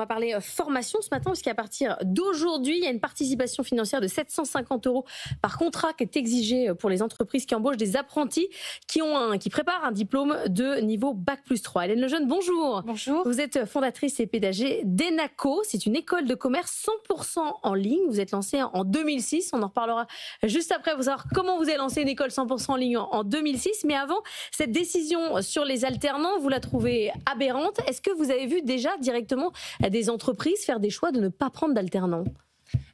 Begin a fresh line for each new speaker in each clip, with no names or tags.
va parler formation ce matin, parce qu'à partir d'aujourd'hui, il y a une participation financière de 750 € par contrat qui est exigée pour les entreprises qui embauchent des apprentis qui préparent un diplôme de niveau Bac+3. Hélène Lejeune, bonjour.
Bonjour.
Vous êtes fondatrice et pédagogue d'ENACO. C'est une école de commerce 100% en ligne. Vous êtes lancée en 2006. On en reparlera juste après pour savoir comment vous avez lancé une école 100% en ligne en 2006. Mais avant, cette décision sur les alternants, vous la trouvez aberrante. Est-ce que vous avez vu déjà directement des entreprises faire des choix de ne pas prendre d'alternants?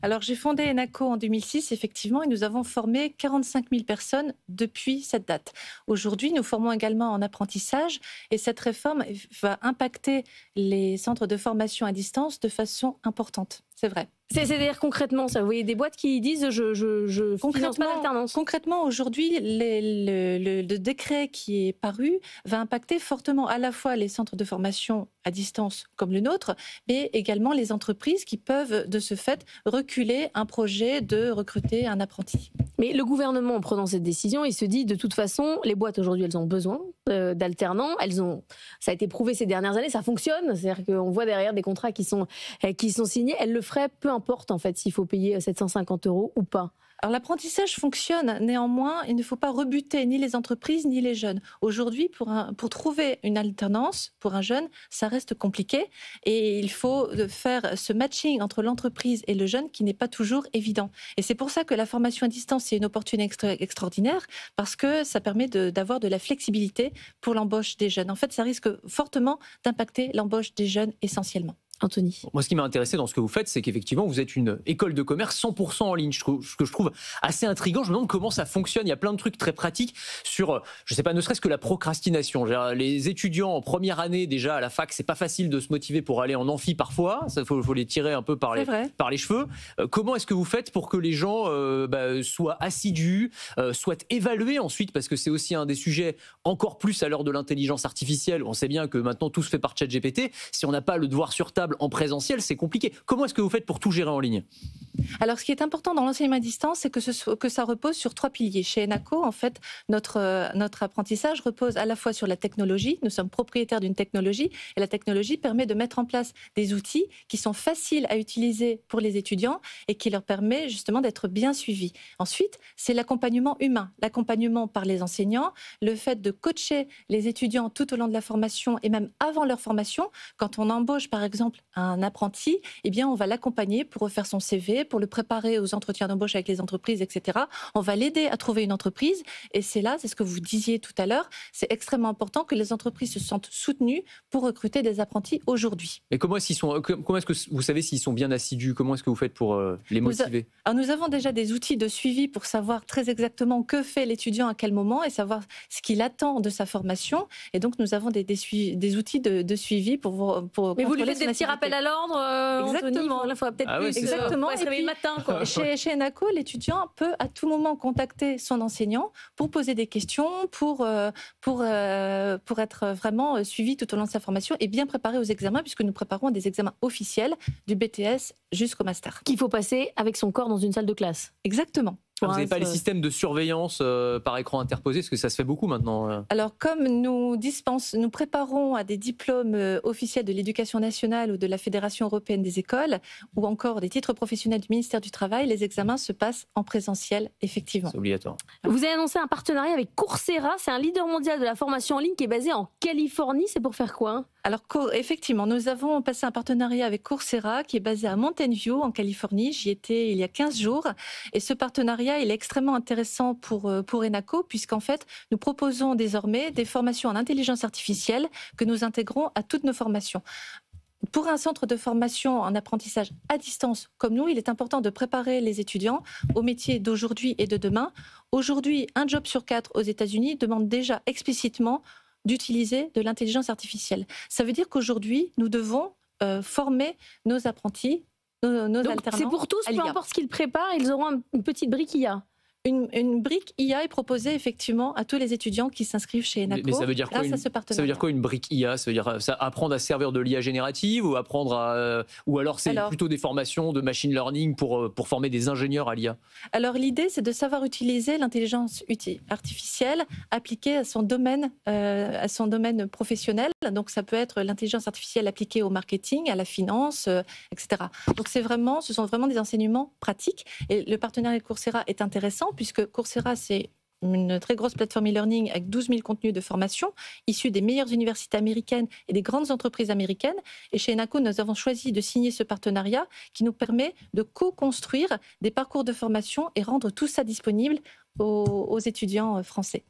Alors, j'ai fondé ENACO en 2006, effectivement, et nous avons formé 45 000 personnes depuis cette date. Aujourd'hui, nous formons également en apprentissage, et cette réforme va impacter les centres de formation à distance de façon importante. C'est vrai.
C'est-à-dire concrètement, ça, vous voyez des boîtes qui disent je finance pas d'alternance.
Concrètement, aujourd'hui, le décret qui est paru va impacter fortement à la fois les centres de formation à distance comme le nôtre, mais également les entreprises qui peuvent de ce fait reculer un projet de recruter un apprenti.
Mais le gouvernement, en prenant cette décision, il se dit de toute façon, les boîtes aujourd'hui, elles ont besoin d'alternants. Ça a été prouvé ces dernières années, ça fonctionne. C'est-à-dire qu'on voit derrière des contrats qui sont signés. Elles le feraient, peu importe en fait s'il faut payer 750 € ou pas.
Alors l'apprentissage fonctionne, néanmoins, il ne faut pas rebuter ni les entreprises ni les jeunes. Aujourd'hui, pour trouver une alternance pour un jeune, ça reste compliqué et il faut faire ce matching entre l'entreprise et le jeune qui n'est pas toujours évident. Et c'est pour ça que la formation à distance, c'est une opportunité extraordinaire parce que ça permet d'avoir de la flexibilité pour l'embauche des jeunes. En fait, ça risque fortement d'impacter l'embauche des jeunes essentiellement.
Anthony.
Moi, ce qui m'a intéressé dans ce que vous faites, c'est qu'effectivement, vous êtes une école de commerce 100% en ligne. Ce que je trouve assez intriguant. Je me demande comment ça fonctionne. Il y a plein de trucs très pratiques sur, je ne sais pas, ne serait-ce que la procrastination. Les étudiants en première année, déjà à la fac, c'est pas facile de se motiver pour aller en amphi parfois. Il faut les tirer un peu par les cheveux. Comment est-ce que vous faites pour que les gens soient assidus, soient évalués ensuite, parce que c'est aussi un des sujets encore plus à l'heure de l'intelligence artificielle. On sait bien que maintenant tout se fait par ChatGPT. Si on n'a pas le devoir sur table en présentiel, c'est compliqué. Comment est-ce que vous faites pour tout gérer en ligne?
Alors, ce qui est important dans l'enseignement à distance, c'est que ça repose sur 3 piliers. Chez ENACO, en fait, notre apprentissage repose à la fois sur la technologie. Nous sommes propriétaires d'une technologie et la technologie permet de mettre en place des outils qui sont faciles à utiliser pour les étudiants et qui leur permet justement d'être bien suivis. Ensuite, c'est l'accompagnement humain, l'accompagnement par les enseignants, le fait de coacher les étudiants tout au long de la formation et même avant leur formation. Quand on embauche, par exemple, un apprenti, eh bien, on va l'accompagner pour refaire son CV, pour le préparer aux entretiens d'embauche avec les entreprises, etc. On va l'aider à trouver une entreprise. Et c'est ce que vous disiez tout à l'heure, c'est extrêmement important que les entreprises se sentent soutenues pour recruter des apprentis aujourd'hui.
Mais comment est-ce que vous savez s'ils sont bien assidus? Comment est-ce que vous faites pour les motiver?
Alors nous avons déjà des outils de suivi pour savoir très exactement que fait l'étudiant à quel moment et savoir ce qu'il attend de sa formation. Et donc nous avons des outils de suivi pour
Mais vous lui faites des petits rappels à l'ordre,
exactement.
Anthony, il faudra peut-être plus
exactement.
se réveiller le matin. Quoi.
Chez ENACO, l'étudiant peut à tout moment contacter son enseignant pour poser des questions, pour être vraiment suivi tout au long de sa formation et bien préparé aux examens, puisque nous préparons des examens officiels du BTS jusqu'au master.
Qu'il faut passer avec son corps dans une salle de classe.
Exactement.
Vous n'avez pas les systèmes de surveillance par écran interposé, parce que ça se fait beaucoup maintenant.
Alors, comme nous préparons à des diplômes officiels de l'Éducation nationale ou de la Fédération européenne des écoles, ou encore des titres professionnels du ministère du Travail, les examens se passent en présentiel, effectivement.
C'est obligatoire.
Vous avez annoncé un partenariat avec Coursera, c'est un leader mondial de la formation en ligne qui est basé en Californie. C'est pour faire quoi?
Alors, effectivement, nous avons passé un partenariat avec Coursera qui est basé à Mountain View, en Californie. J'y étais il y a 15 jours. Et ce partenariat, il est extrêmement intéressant pour ENACO, puisqu'en fait, nous proposons désormais des formations en intelligence artificielle que nous intégrons à toutes nos formations. Pour un centre de formation en apprentissage à distance comme nous, il est important de préparer les étudiants aux métiers d'aujourd'hui et de demain. Aujourd'hui, 1 job sur 4 aux États-Unis demande déjà explicitement d'utiliser de l'intelligence artificielle. Ça veut dire qu'aujourd'hui, nous devons former nos apprentis, nos alternants.
C'est pour tous, peu importe ce qu'ils préparent, ils auront une petite brique IA.
Une brique IA est proposée effectivement à tous les étudiants qui s'inscrivent chez Enaco.
Mais ça veut dire quoi,
grâce à ce partenariat.
ça veut dire quoi une brique IA? Ça veut dire ça, apprendre à servir de l'IA générative ou apprendre ou alors c'est plutôt des formations de machine learning pour former des ingénieurs à l'IA?
Alors l'idée, c'est de savoir utiliser l'intelligence artificielle appliquée à son domaine professionnel. Donc ça peut être l'intelligence artificielle appliquée au marketing, à la finance, etc. Donc ce sont vraiment des enseignements pratiques. Et le partenariat avec Coursera est intéressant puisque Coursera, c'est une très grosse plateforme e-learning avec 12 000 contenus de formation issus des meilleures universités américaines et des grandes entreprises américaines. Et chez Enaco, nous avons choisi de signer ce partenariat qui nous permet de co-construire des parcours de formation et rendre tout ça disponible aux étudiants français.